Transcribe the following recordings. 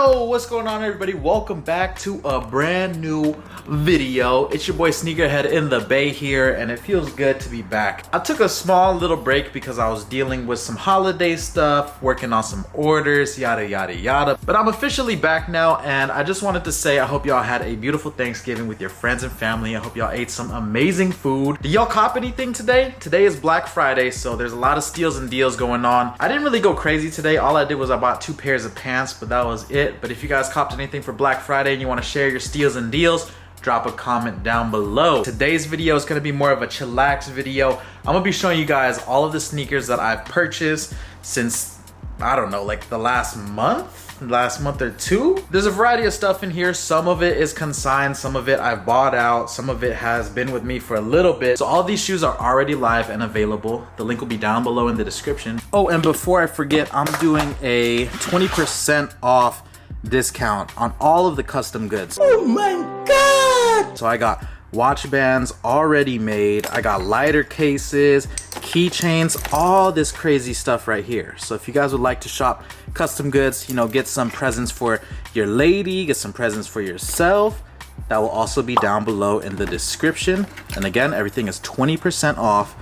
Yo, what's going on, everybody? Welcome back to a brand new video. It's your boy Sneakerhead in the Bay here, and it feels good to be back. I took a small little break because I was dealing with some holiday stuff, working on some orders, yada yada yada. But I'm officially back now, and I just wanted to say I hope y'all had a beautiful Thanksgiving with your friends and family. I hope y'all ate some amazing food. Did y'all cop anything today? Today is Black Friday, so there's a lot of steals and deals going on. I didn't really go crazy today. All I did was I bought 2 pairs of pants, but that was it. But if you guys copped anything for Black Friday and you want to share your steals and deals, drop a comment down below. Today's video is going to be more of a chillax video. I'm going to be showing you guys all of the sneakers that I've purchased since, I don't know, like the last month or two. There's a variety of stuff in here. Some of it is consigned, some of it I've bought out, some of it has been with me for a little bit. So all these shoes are already live and available. The link will be down below in the description. Oh, and before I forget, I'm doing a 20% off discount on all of the custom goods. Oh my god! So I got watch bands already made, I got lighter cases, keychains, all this crazy stuff right here. So if you guys would like to shop custom goods, you know, get some presents for your lady, get some presents for yourself, that will also be down below in the description. And again, everything is 20% off,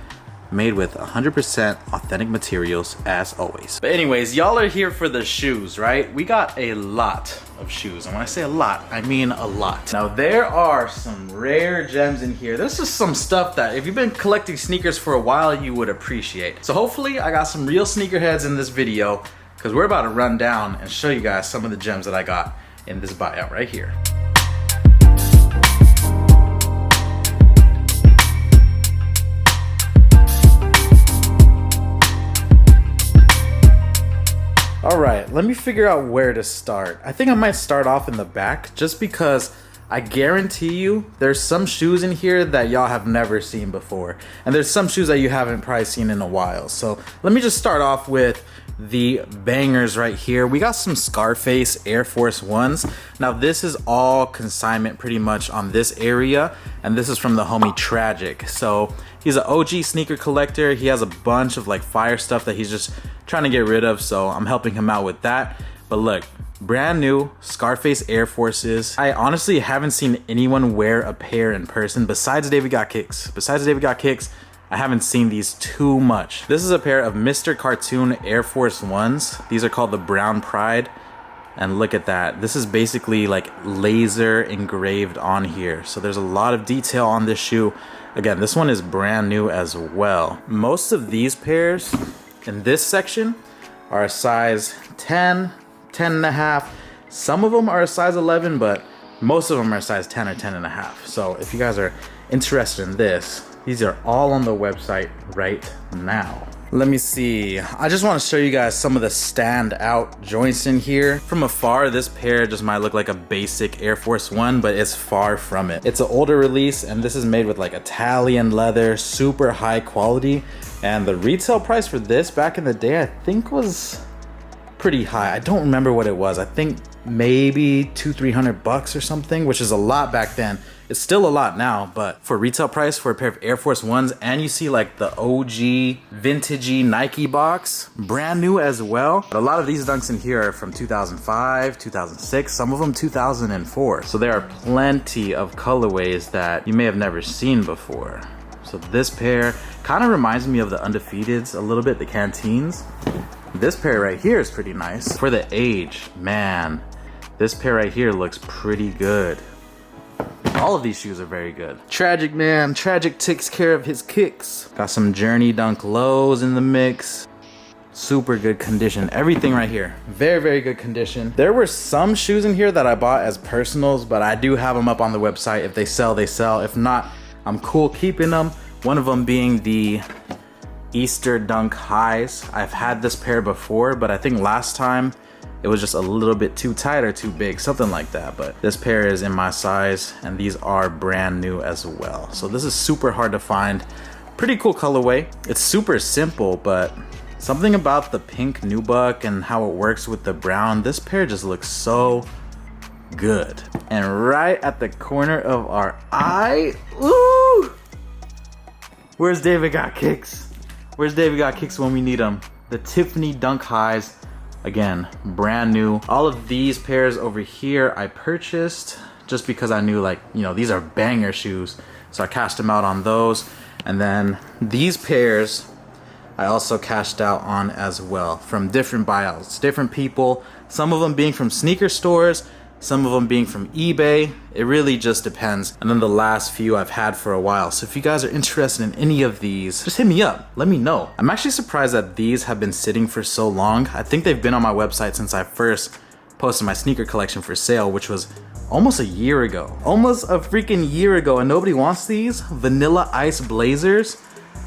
made with 100% authentic materials as always. But anyways, y'all are here for the shoes, right? We got a lot of shoes, and when I say a lot, I mean a lot. Now there are some rare gems in here. This is some stuff that if you've been collecting sneakers for a while, you would appreciate. So hopefully I got some real sneakerheads in this video, because we're about to run down and show you guys some of the gems that I got in this buyout right here. All right, let me figure out where to start. I think I might start off in the back just because I guarantee you there's some shoes in here that y'all have never seen before. And there's some shoes that you haven't probably seen in a while. So let me just start off with the bangers right here. We got some Scarface Air Force Ones. Now this is all consignment pretty much on this area, and this is from the homie Tragic. So he's an OG sneaker collector. He has a bunch of like fire stuff that he's just trying to get rid of, so I'm helping him out with that. But look, brand new Scarface Air Forces. I honestly haven't seen anyone wear a pair in person besides David Got Kicks. I haven't seen these too much. This is a pair of Mr. Cartoon Air Force Ones. These are called the Brown Pride. And look at that. This is basically like laser engraved on here. So there's a lot of detail on this shoe. Again, this one is brand new as well. Most of these pairs in this section are a size 10, 10 and a half. Some of them are a size 11, but most of them are size 10 or 10 and a half. So if you guys are interested in this, these are all on the website right now. Let me see. I just want to show you guys some of the standout joints in here. From afar, this pair just might look like a basic Air Force One, but it's far from it. It's an older release, and this is made with like Italian leather, super high quality. And the retail price for this back in the day, I think was pretty high. I don't remember what it was. I think maybe $200-300 or something, which is a lot back then. It's still a lot now, but for retail price for a pair of Air Force Ones, and you see like the OG vintagey Nike box, brand new as well. But a lot of these dunks in here are from 2005, 2006, some of them 2004. So there are plenty of colorways that you may have never seen before. So this pair kind of reminds me of the Undefeateds a little bit, the Canteens. This pair right here is pretty nice. For the age, man, this pair right here looks pretty good. All of these shoes are very good. Tragic, man. Tragic takes care of his kicks. Got some Journey Dunk lows in the mix. Super good condition. Everything right here. Very, very good condition. There were some shoes in here that I bought as personals, but I do have them up on the website. If they sell, they sell. If not, I'm cool keeping them. One of them being the Easter Dunk Highs. I've had this pair before, but I think last time it was just a little bit too tight or too big, something like that. But this pair is in my size, and these are brand new as well. So this is super hard to find. Pretty cool colorway. It's super simple, but something about the pink nubuck and how it works with the brown, this pair just looks so good. And right at the corner of our eye, ooh! Where's David Got Kicks? Where's David Got Kicks when we need him? The Tiffany Dunk Highs Again, brand new. All of these pairs over here I purchased just because I knew, like, you know, these are banger shoes. So I cashed them out on those. And then these pairs I also cashed out on as well from different buyouts, different people. Some of them being from sneaker stores, some of them being from eBay. It really just depends. And then the last few I've had for a while. So if you guys are interested in any of these, just hit me up, let me know. I'm actually surprised that these have been sitting for so long. I think they've been on my website since I first posted my sneaker collection for sale, which was almost a year ago. Almost a freaking year ago, and nobody wants these? Vanilla Ice Blazers?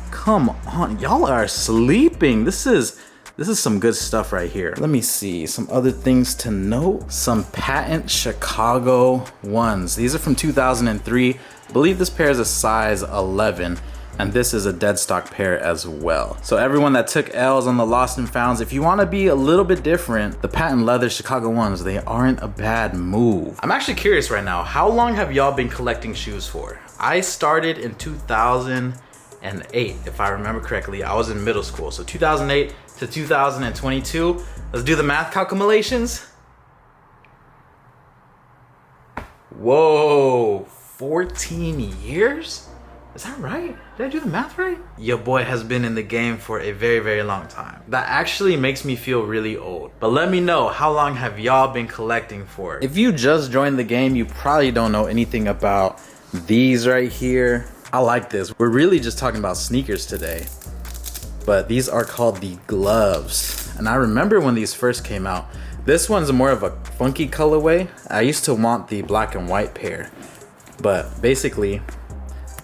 Come on, y'all are sleeping. This is some good stuff right here. Let me see, some other things to note. Some patent Chicago ones. These are from 2003. I believe this pair is a size 11, and this is a dead stock pair as well. So everyone that took L's on the lost and founds, if you wanna be a little bit different, the patent leather Chicago ones, they aren't a bad move. I'm actually curious right now, how long have y'all been collecting shoes for? I started in 2008, if I remember correctly. I was in middle school, so 2008 to 2022. Let's do the math calculations. Whoa, 14 years? Is that right? Did I do the math right? Your boy has been in the game for a very, very long time. That actually makes me feel really old. But let me know, how long have y'all been collecting for? If you just joined the game, you probably don't know anything about these right here. I like this. We're really just talking about sneakers today. But these are called the gloves. And I remember when these first came out. This one's more of a funky colorway. I used to want the black and white pair. But basically,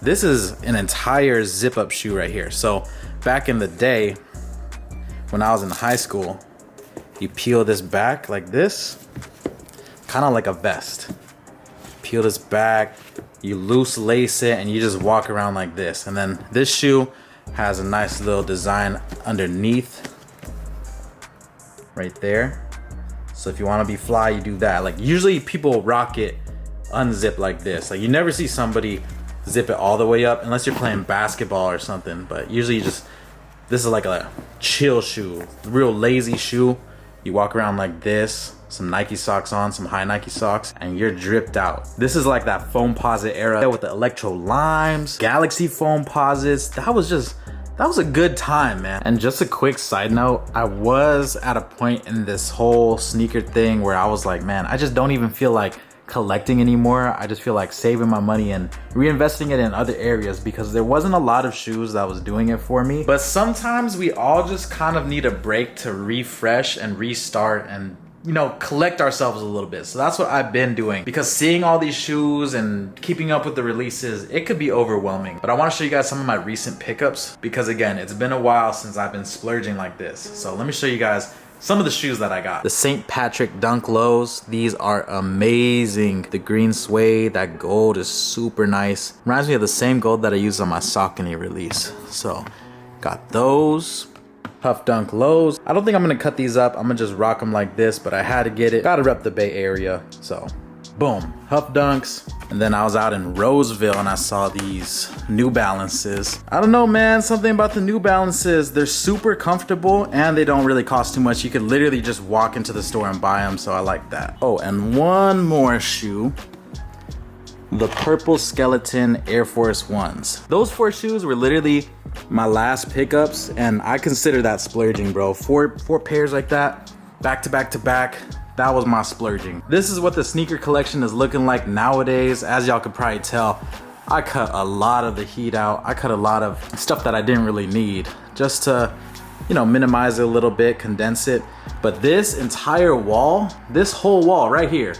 this is an entire zip up shoe right here. So back in the day, when I was in high school, you peel this back like this, kind of like a vest. Peel this back, you loose lace it, and you just walk around like this. And then this shoe has a nice little design underneath right there. So if you want to be fly, you do that. Like usually people rock it unzip like this. Like you never see somebody zip it all the way up unless you're playing basketball or something. But usually this is like a chill shoe, real lazy shoe. You walk around like this, some Nike socks on, some high Nike socks, and you're dripped out. This is like that foam posit era with the electro limes, galaxy foam posits. That was a good time, man. And just a quick side note, I was at a point in this whole sneaker thing where I was like, man, I just don't even feel like collecting anymore. I just feel like saving my money and reinvesting it in other areas because there wasn't a lot of shoes that was doing it for me. But sometimes we all just kind of need a break to refresh and restart and, you know, collect ourselves a little bit. So that's what I've been doing, because seeing all these shoes and keeping up with the releases, it could be overwhelming. But I want to show you guys some of my recent pickups because, again, it's been a while since I've been splurging like this. So let me show you guys some of the shoes that I got. The St. Patrick Dunk Lows. These are amazing. The green suede, that gold is super nice. Reminds me of the same gold that I used on my Saucony release. So got those. Puff Dunk Lows. I don't think I'm gonna cut these up. I'm gonna just rock them like this, but I had to get it. Gotta rep the Bay Area. So boom, Huff Dunks. And then I was out in Roseville and I saw these New Balances. I don't know, man, something about the New Balances. They're super comfortable and they don't really cost too much. You could literally just walk into the store and buy them, so I like that. Oh, and one more shoe. The Purple Skeleton Air Force Ones. Those 4 shoes were literally my last pickups, and I consider that splurging, bro. Four pairs like that, back to back to back. That was my splurging. This is what the sneaker collection is looking like nowadays. As y'all could probably tell, I cut a lot of the heat out. I cut a lot of stuff that I didn't really need just to, you know, minimize it a little bit, condense it. But this entire wall, this whole wall right here,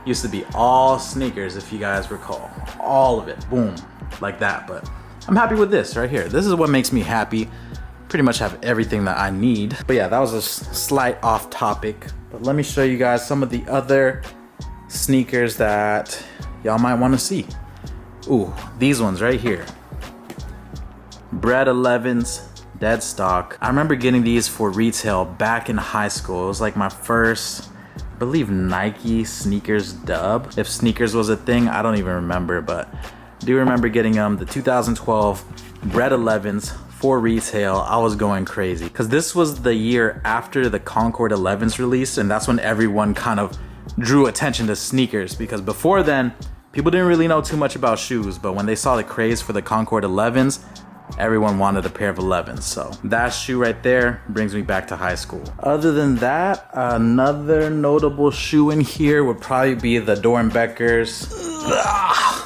used to be all sneakers, if you guys recall. All of it, boom, like that. But I'm happy with this right here. This is what makes me happy. Pretty much have everything that I need. But yeah, that was a slight off topic. But let me show you guys some of the other sneakers that y'all might want to see. Ooh, these ones right here. Bread 11s, dead stock. I remember getting these for retail back in high school. It was like my first, I believe, Nike sneakers dub. If sneakers was a thing, I don't even remember, but I do remember getting the 2012 Bread 11s for retail, I was going crazy because this was the year after the Concord 11s released, and that's when everyone kind of drew attention to sneakers, because before then people didn't really know too much about shoes, but when they saw the craze for the Concord 11s, everyone wanted a pair of 11s. So that shoe right there brings me back to high school. Other than that, another notable shoe in here would probably be the Dornbeckers.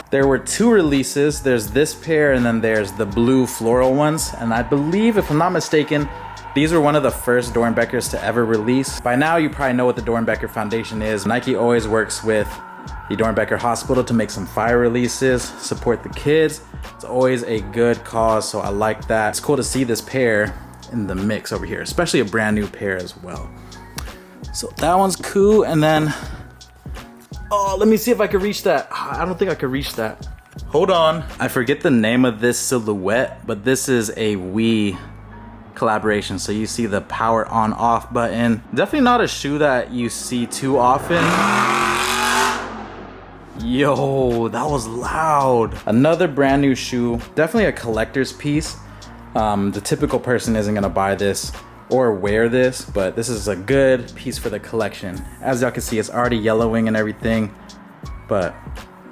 There were two releases. There's this pair and then there's the blue floral ones. And I believe, if I'm not mistaken, these were one of the first Dornbeckers to ever release. By now, you probably know what the Dornbecker Foundation is. Nike always works with the Dornbecker Hospital to make some fire releases, support the kids. It's always a good cause, so I like that. It's cool to see this pair in the mix over here, especially a brand new pair as well. So that one's cool. And then, oh, let me see if I can reach that. I don't think I could reach that. Hold on. I forget the name of this silhouette, but this is a Wii collaboration. So you see the power on off button. Definitely not a shoe that you see too often. Yo, that was loud. Another brand new shoe, definitely a collector's piece. The typical person isn't gonna buy this or wear this, but this is a good piece for the collection. As y'all can see, it's already yellowing and everything, but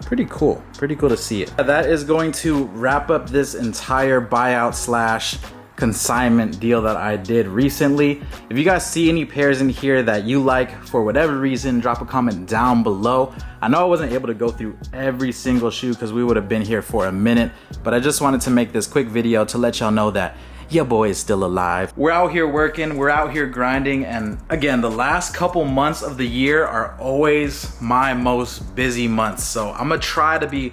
pretty cool to see it. That is going to wrap up this entire buyout slash consignment deal that I did recently. If you guys see any pairs in here that you like for whatever reason, drop a comment down below. I know I wasn't able to go through every single shoe because we would have been here for a minute, but I just wanted to make this quick video to let y'all know that your boy is still alive. We're out here working, we're out here grinding, and again, the last couple months of the year are always my most busy months. So I'm gonna try to be,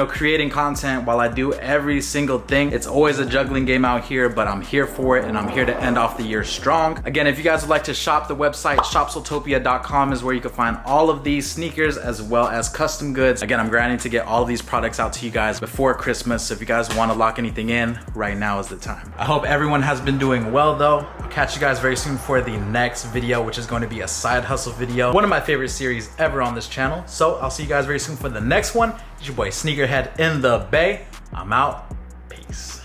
creating content while I do every single thing. It's always a juggling game out here, but I'm here for it, and I'm here to end off the year strong. Again, if you guys would like to shop, the website shopsotopia.com is where you can find all of these sneakers as well as custom goods. Again, I'm grinding to get all of these products out to you guys before Christmas, so if you guys want to lock anything in, right now is the time. I hope everyone has been doing well though. I'll catch you guys very soon for the next video, which is going to be a side hustle video. One of my favorite series ever on this channel. So I'll see you guys very soon for the next one. It's your boy Sneakerhead in the Bay. I'm out. Peace.